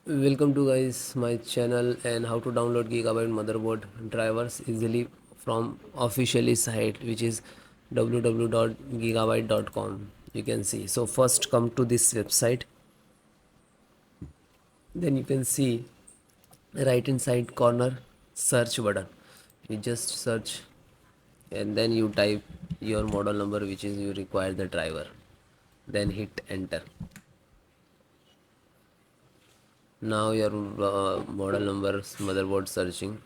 Welcome to guys my channel and how to download Gigabyte motherboard drivers easily from officially site, which is www.gigabyte.com. You can see. So first come to this website, then you can see right inside corner search button. You just search and then you type your model number which is you require the driver, then hit enter. Now your model number motherboard searching.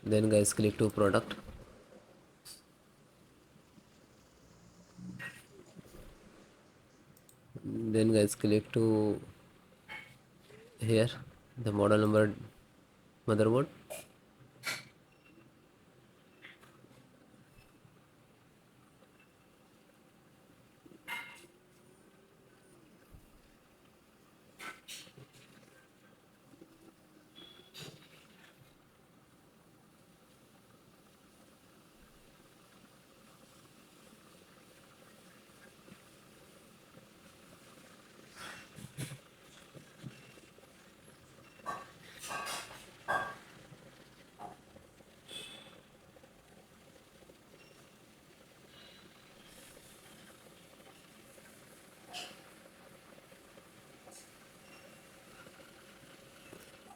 Then guys click to product. Then guys click to here the model number motherboard.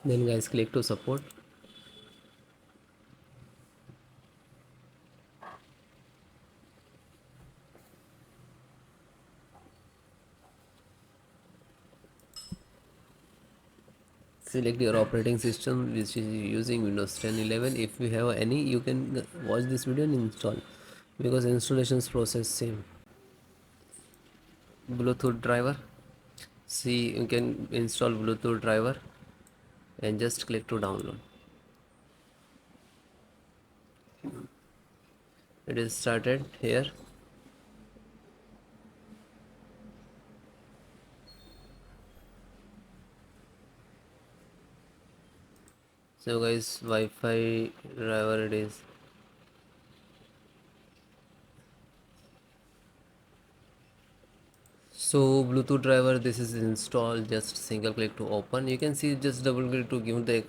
Then guys click to support. Select your operating system which is using Windows 10 11. If you have any, you can watch this video and install, because installations process same. Bluetooth driver, see you can install Bluetooth driver and just click to download. It is started here. So guys, Wi-Fi driver it is. So Bluetooth driver, this is installed. Just single click to open. You can see just double click to give the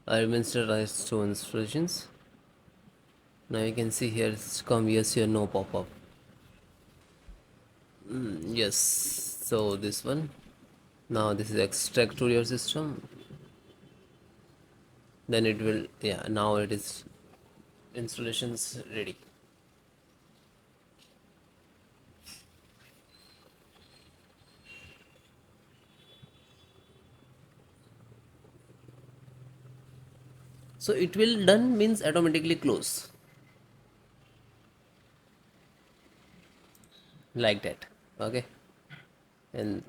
administrator to instructions. Now you can see here it's come yes or no pop-up. Yes. So this one. Now this is extract to your system. Then it will, yeah, now it is installations ready. So it will done means automatically close like that. Okay, and